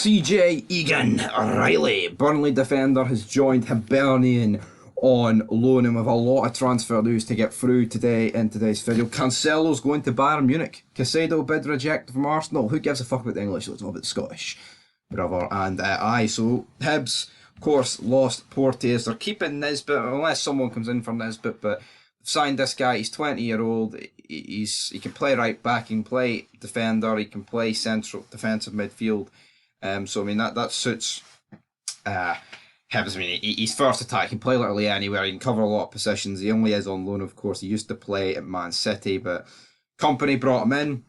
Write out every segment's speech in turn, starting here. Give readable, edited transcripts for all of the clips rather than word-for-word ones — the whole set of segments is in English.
CJ Egan Riley, Burnley defender, has joined Hibernian on loan, and with a lot of transfer news to get through today in today's video. Cancelo's going to Bayern Munich. Caicedo bid rejected from Arsenal. Who gives a fuck about the English? Let's talk about the Scottish, brother. And so Hibs, of course, lost Portes. They're keeping Nisbet unless someone comes in for Nisbet, but they've signed this guy. He's 20-year-old. He can play right back. He can play defender. He can play central defensive midfield. So I mean that suits Hibs. I mean he's first attack. He can play literally anywhere. He can cover a lot of positions. He only is on loan, of course. He used to play at Man City, but company brought him in,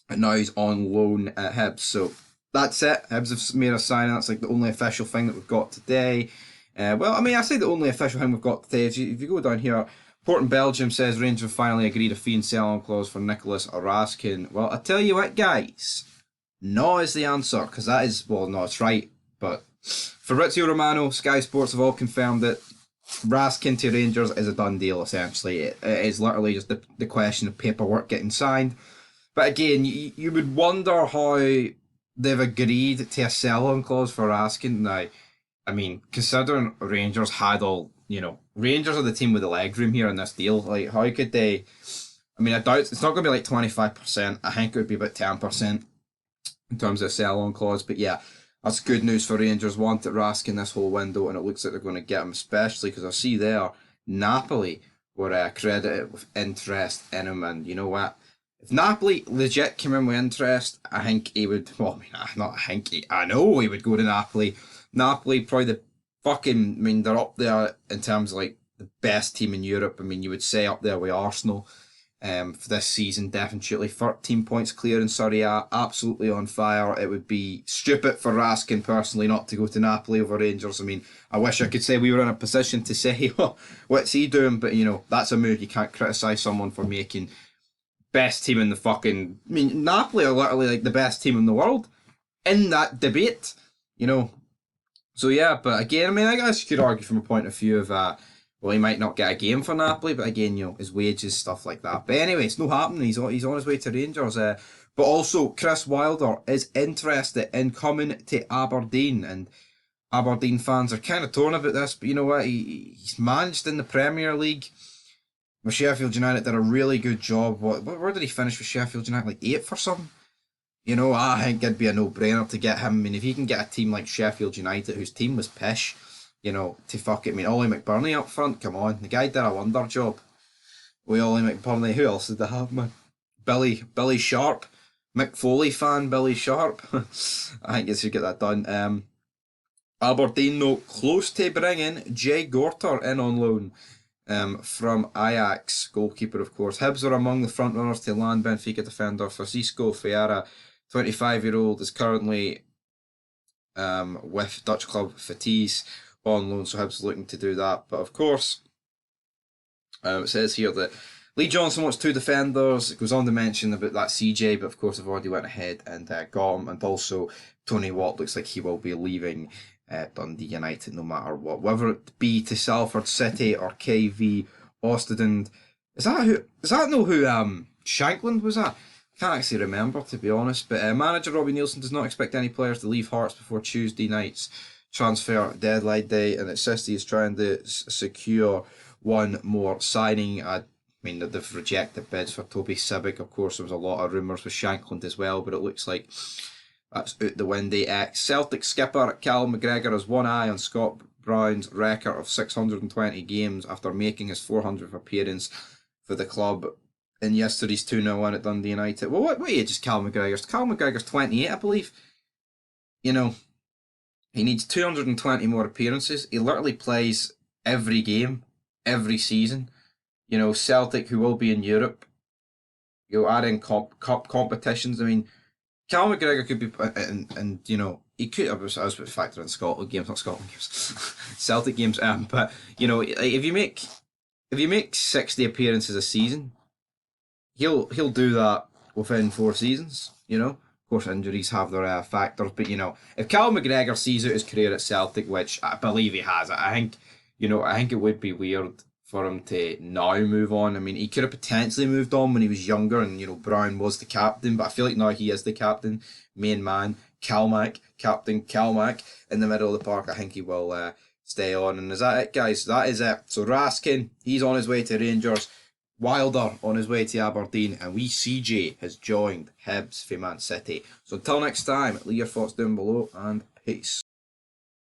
and now he's on loan at Hibs. So that's it. Hibs have made a signing. That's like the only official thing that we've got today. Well, I mean, I say the only official thing we've got today. If you go down here, Port in Belgium says Rangers have finally agreed a fee and sell-on clause for Nicolas Raskin. Well, I tell you what, guys. No is the answer, because that is, well, no, it's right. But Fabrizio Romano, Sky Sports have all confirmed that Raskin to Rangers is a done deal, essentially. It is literally just the question of paperwork getting signed. But again, you would wonder how they've agreed to a sell-on clause for Raskin. Now, I mean, considering Rangers had all, Rangers are the team with the leg room here in this deal. Like, how could they? I mean, I doubt it's not going to be like 25%. I think it would be about 10%. In terms of sell-on clause, but yeah, that's good news for Rangers. Wanted Raskin this whole window, and it looks like they're going to get him, especially because I see there Napoli were credited with interest in him, and you know what? If Napoli legit came in with interest, I think he would. Well, I mean, not I think I know he would go to Napoli. Napoli probably the fucking. I mean, they're up there in terms of like the best team in Europe. I mean, you would say up there with Arsenal. For this season, definitely 13 points clear in Serie A, absolutely on fire. It would be stupid for Raskin personally not to go to Napoli over Rangers. I mean, I wish I could say we were in a position to say, oh, what's he doing? But, that's a move. You can't criticise someone for making best team in the fucking... I mean, Napoli are literally like the best team in the world in that debate, So, yeah, but again, I mean, I guess you could argue from a point of view of... well, he might not get a game for Napoli, but again, his wages, stuff like that. But anyway, it's not happening. He's on his way to Rangers. But also, Chris Wilder is interested in coming to Aberdeen, and Aberdeen fans are kind of torn about this. But you know what? He's managed in the Premier League with Sheffield United. Did a really good job. Where did he finish with Sheffield United? Like 8th or something. I think it'd be a no-brainer to get him. I mean, if he can get a team like Sheffield United, whose team was pish. To fuck it. I mean, Ollie McBurney up front, come on. The guy did a wonder job. With Ollie McBurney, who else did they have, man? Billy Sharp. Mick Foley fan, Billy Sharp. I think they should get that done. Aberdeen, though, close to bringing Jay Gorter in on loan from Ajax. Goalkeeper, of course. Hibs are among the front runners to land Benfica defender Francisco Ferreira. 25-year-old is currently with Dutch club Vitesse on loan, so Hibs looking to do that. But of course, it says here that Lee Johnson wants 2 defenders. It goes on to mention about that CJ, but of course I've already went ahead and got him. And also Tony Watt looks like he will be leaving Dundee United no matter what, whether it be to Salford City or KV Ostend. Is that who Shankland was that? Can't actually remember, to be honest. But manager Robbie Nielsen does not expect any players to leave Hearts before Tuesday night's transfer deadline day, and it says he is trying to secure one more signing. I mean, they've rejected bids for Toby Sibic. Of course, there was a lot of rumours with Shankland as well, but it looks like that's out the windy. Celtic skipper Callum McGregor has one eye on Scott Brown's record of 620 games after making his 400th appearance for the club in yesterday's 2-0 win at Dundee United. Well, what age is Callum McGregor's? Callum McGregor's 28, I believe. He needs 220 more appearances. He literally plays every game, every season. Celtic, who will be in Europe, add in cup competitions. I mean, Callum McGregor could be, and he could. I was factor in Scotland games, not Scotland games, Celtic games. But if you make 60 appearances a season, he'll do that within 4 seasons. Of course, injuries have their factors, but if Callum McGregor sees out his career at Celtic, which I believe he has, I think it would be weird for him to now move on. I mean, he could have potentially moved on when he was younger and, you know, Brown was the captain, but I feel like now he is the captain, main man, Captain Calmac in the middle of the park. I think he will stay on. And is that it, guys? That is it. So Raskin, he's on his way to Rangers. Wilder on his way to Aberdeen, and CJ has joined Hibs for Man City. So until next time, leave your thoughts down below, and peace.